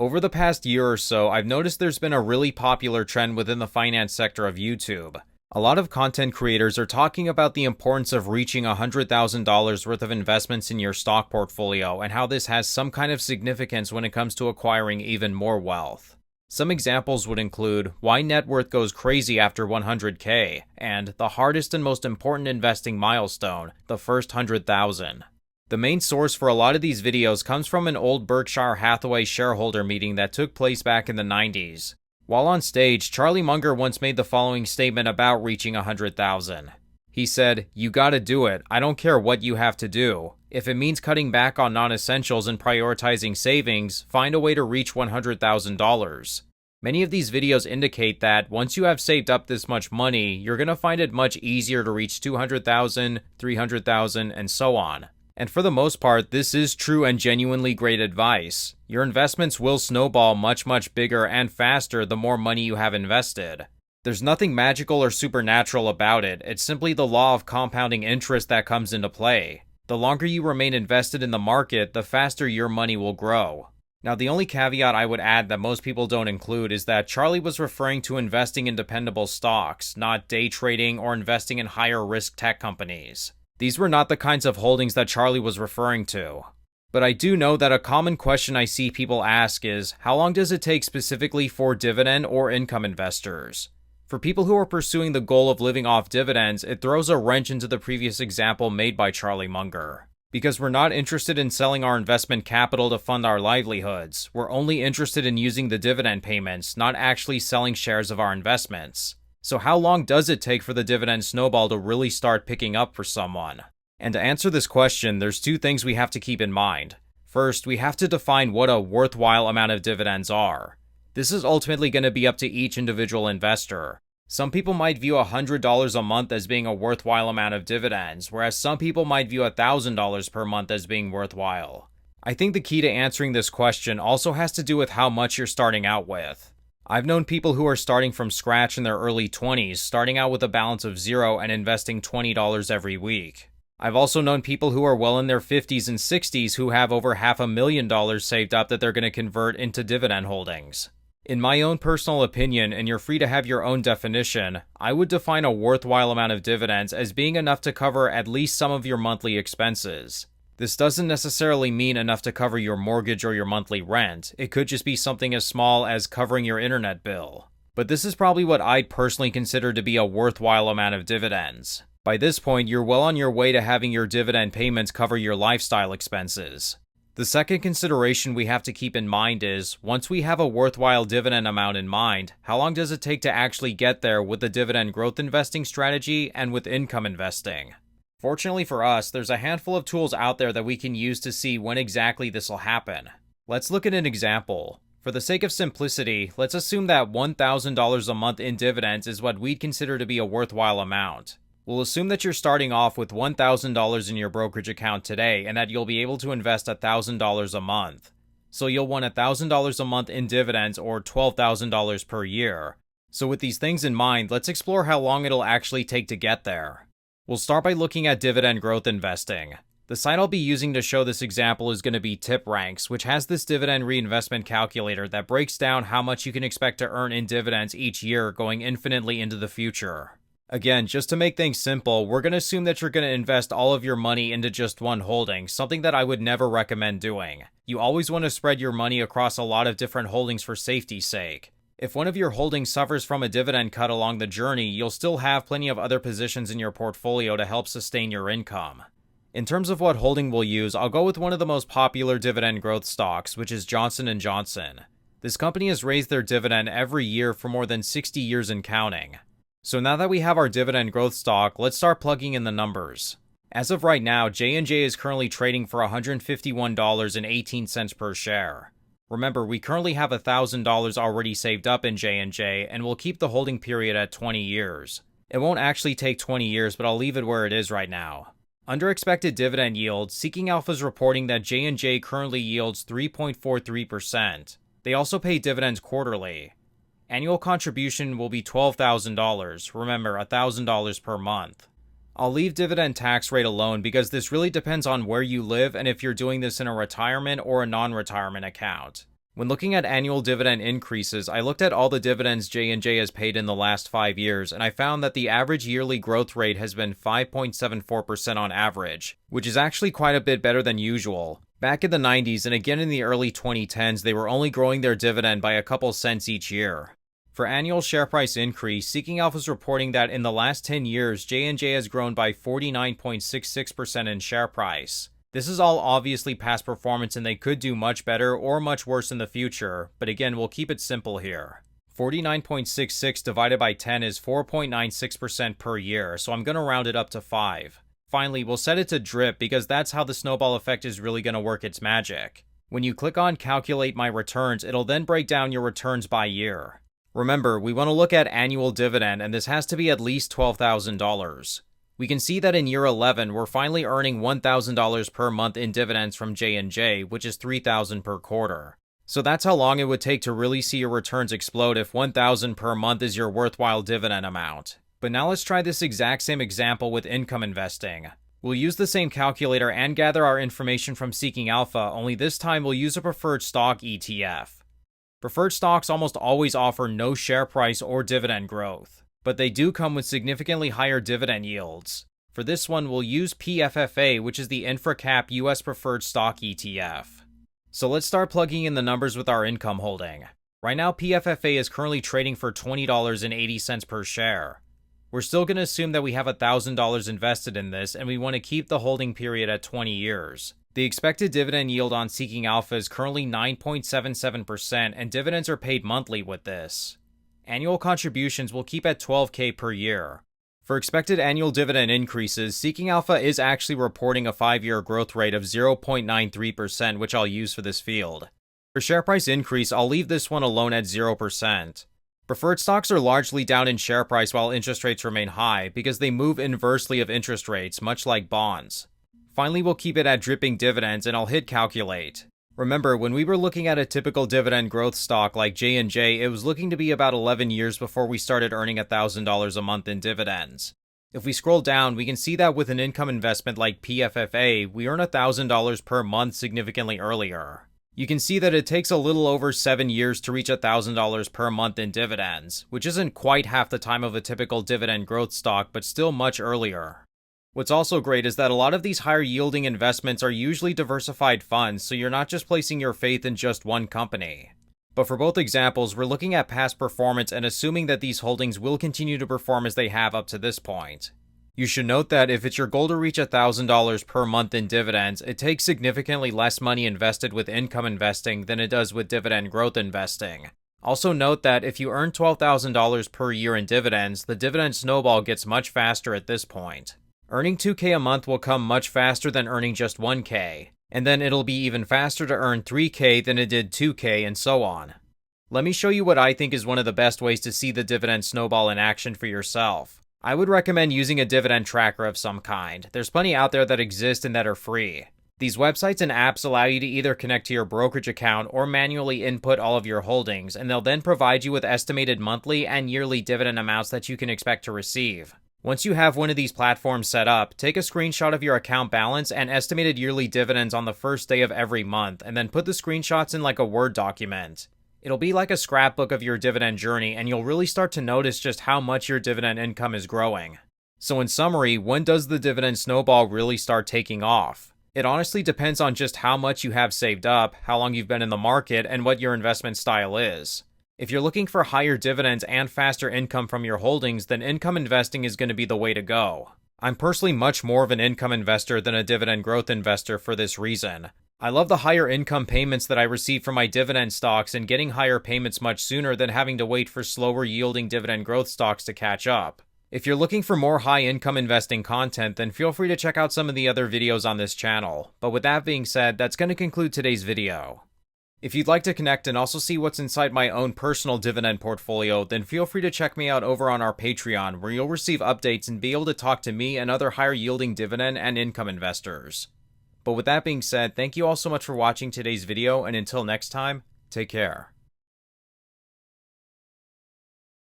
Over the past year or so, I've noticed there's been a really popular trend within the finance sector of YouTube. A lot of content creators are talking about the importance of reaching $100,000 worth of investments in your stock portfolio and how this has some kind of significance when it comes to acquiring even more wealth. Some examples would include why net worth goes crazy after 100K, and the hardest and most important investing milestone, the first 100,000. The main source for a lot of these videos comes from an old Berkshire Hathaway shareholder meeting that took place back in the 90s. While on stage, Charlie Munger once made the following statement about reaching 100,000. He said, "You gotta do it. I don't care what you have to do. If it means cutting back on non-essentials and prioritizing savings, find a way to reach $100,000. Many of these videos indicate that once you have saved up this much money, you're gonna find it much easier to reach 200,000, 300,000, and so on. And for the most part, this is true and genuinely great advice. Your investments will snowball much bigger and faster the more money you have invested. There's nothing magical or supernatural about it, it's simply the law of compounding interest that comes into play. The longer you remain invested in the market, the faster your money will grow. Now, the only caveat I would add that most people don't include is that Charlie was referring to investing in dependable stocks, not day trading or investing in higher risk tech companies. These were not the kinds of holdings that Charlie was referring to. But I do know that a common question I see people ask is, how long does it take specifically for dividend or income investors? For people who are pursuing the goal of living off dividends, it throws a wrench into the previous example made by Charlie Munger. Because we're not interested in selling our investment capital to fund our livelihoods. We're only interested in using the dividend payments, not actually selling shares of our investments. So how long does it take for the dividend snowball to really start picking up for someone? And to answer this question, there's two things we have to keep in mind. First, we have to define what a worthwhile amount of dividends are. This is ultimately going to be up to each individual investor. Some people might view $100 a month as being a worthwhile amount of dividends, whereas some people might view $1,000 per month as being worthwhile. I think the key to answering this question also has to do with how much you're starting out with. I've known people who are starting from scratch in their early 20s, starting out with a balance of $0 and investing $20 every week. I've also known people who are well in their 50s and 60s who have over $500,000 saved up that they're going to convert into dividend holdings. In my own personal opinion, and you're free to have your own definition, I would define a worthwhile amount of dividends as being enough to cover at least some of your monthly expenses. This doesn't necessarily mean enough to cover your mortgage or your monthly rent. It could just be something as small as covering your internet bill. But this is probably what I'd personally consider to be a worthwhile amount of dividends. By this point, you're well on your way to having your dividend payments cover your lifestyle expenses. The second consideration we have to keep in mind is, once we have a worthwhile dividend amount in mind, how long does it take to actually get there with the dividend growth investing strategy and with income investing? Fortunately for us, there's a handful of tools out there that we can use to see when exactly this will happen. Let's look at an example. For the sake of simplicity, let's assume that $1,000 a month in dividends is what we'd consider to be a worthwhile amount. We'll assume that you're starting off with $1,000 in your brokerage account today and that you'll be able to invest $1,000 a month. So you'll want $1,000 a month in dividends or $12,000 per year. So with these things in mind, let's explore how long it'll actually take to get there. We'll start by looking at dividend growth investing. The site I'll be using to show this example is going to be TipRanks, which has this dividend reinvestment calculator that breaks down how much you can expect to earn in dividends each year going infinitely into the future. Again, just to make things simple, we're going to assume that you're going to invest all of your money into just one holding, something that I would never recommend doing. You always want to spread your money across a lot of different holdings for safety's sake. If one of your holdings suffers from a dividend cut along the journey, you'll still have plenty of other positions in your portfolio to help sustain your income. In terms of what holding we'll use, I'll go with one of the most popular dividend growth stocks, which is Johnson & Johnson. This company has raised their dividend every year for more than 60 years and counting. So now that we have our dividend growth stock, let's start plugging in the numbers. As of right now, J&J is currently trading for $151.18 per share. Remember, we currently have $1,000 already saved up in J&J, and we'll keep the holding period at 20 years. It won't actually take 20 years, but I'll leave it where it is right now. Under expected dividend yield, Seeking Alpha is reporting that J&J currently yields 3.43%. They also pay dividends quarterly. Annual contribution will be $12,000, remember, $1,000 per month. I'll leave dividend tax rate alone because this really depends on where you live and if you're doing this in a retirement or a non-retirement account. When looking at annual dividend increases, I looked at all the dividends J&J has paid in the last 5 years, and I found that the average yearly growth rate has been 5.74% on average, which is actually quite a bit better than usual. Back in the 90s and again in the early 2010s, they were only growing their dividend by a couple cents each year. For annual share price increase, Seeking Alpha is reporting that in the last 10 years, J&J has grown by 49.66% in share price. This is all obviously past performance and they could do much better or much worse in the future, but again, we'll keep it simple here. 49.66 divided by 10 is 4.96% per year, so I'm going to round it up to 5. Finally, we'll set it to drip because that's how the snowball effect is really going to work its magic. When you click on Calculate My Returns, it'll then break down your returns by year. Remember, we want to look at annual dividend, and this has to be at least $12,000. We can see that in year 11, we're finally earning $1,000 per month in dividends from J&J, which is $3,000 per quarter. So that's how long it would take to really see your returns explode if $1,000 per month is your worthwhile dividend amount. But now let's try this exact same example with income investing. We'll use the same calculator and gather our information from Seeking Alpha, only this time we'll use a preferred stock ETF. Preferred stocks almost always offer no share price or dividend growth, but they do come with significantly higher dividend yields. For this one, we'll use PFFA, which is the InfraCap US Preferred Stock ETF. So let's start plugging in the numbers with our income holding. Right now, PFFA is currently trading for $20.80 per share. We're still going to assume that we have $1,000 invested in this, and we want to keep the holding period at 20 years. The expected dividend yield on Seeking Alpha is currently 9.77%, and dividends are paid monthly with this. Annual contributions will keep at $12,000 per year. For expected annual dividend increases, Seeking Alpha is actually reporting a 5-year growth rate of 0.93%, which I'll use for this field. For share price increase, I'll leave this one alone at 0%. Preferred stocks are largely down in share price while interest rates remain high because they move inversely of interest rates, much like bonds. Finally, we'll keep it at dripping dividends and I'll hit calculate. Remember, when we were looking at a typical dividend growth stock like J&J, it was looking to be about 11 years before we started earning $1,000 a month in dividends. If we scroll down, we can see that with an income investment like PFFA, we earn $1,000 per month significantly earlier. You can see that it takes a little over 7 years to reach $1,000 per month in dividends, which isn't quite half the time of a typical dividend growth stock, but still much earlier. What's also great is that a lot of these higher yielding investments are usually diversified funds, so you're not just placing your faith in just one company. But for both examples, we're looking at past performance and assuming that these holdings will continue to perform as they have up to this point. You should note that if it's your goal to reach $1,000 per month in dividends, it takes significantly less money invested with income investing than it does with dividend growth investing. Also note that if you earn $12,000 per year in dividends, the dividend snowball gets much faster at this point. Earning $2,000 a month will come much faster than earning just $1,000, and then it'll be even faster to earn $3,000 than it did $2,000, and so on. Let me show you what I think is one of the best ways to see the dividend snowball in action for yourself. I would recommend using a dividend tracker of some kind. There's plenty out there that exist and that are free. These websites and apps allow you to either connect to your brokerage account or manually input all of your holdings, and they'll then provide you with estimated monthly and yearly dividend amounts that you can expect to receive. Once you have one of these platforms set up, take a screenshot of your account balance and estimated yearly dividends on the first day of every month, and then put the screenshots in like a Word document. It'll be like a scrapbook of your dividend journey, and you'll really start to notice just how much your dividend income is growing. So in summary, when does the dividend snowball really start taking off? It honestly depends on just how much you have saved up, how long you've been in the market, and what your investment style is. If you're looking for higher dividends and faster income from your holdings, then income investing is going to be the way to go. I'm personally much more of an income investor than a dividend growth investor for this reason. I love the higher income payments that I receive from my dividend stocks and getting higher payments much sooner than having to wait for slower yielding dividend growth stocks to catch up. If you're looking for more high income investing content, then feel free to check out some of the other videos on this channel. But with that being said, that's going to conclude today's video. If you'd like to connect and also see what's inside my own personal dividend portfolio, then feel free to check me out over on our Patreon, where you'll receive updates and be able to talk to me and other higher yielding dividend and income investors. But with that being said, thank you all so much for watching today's video, and until next time, take care.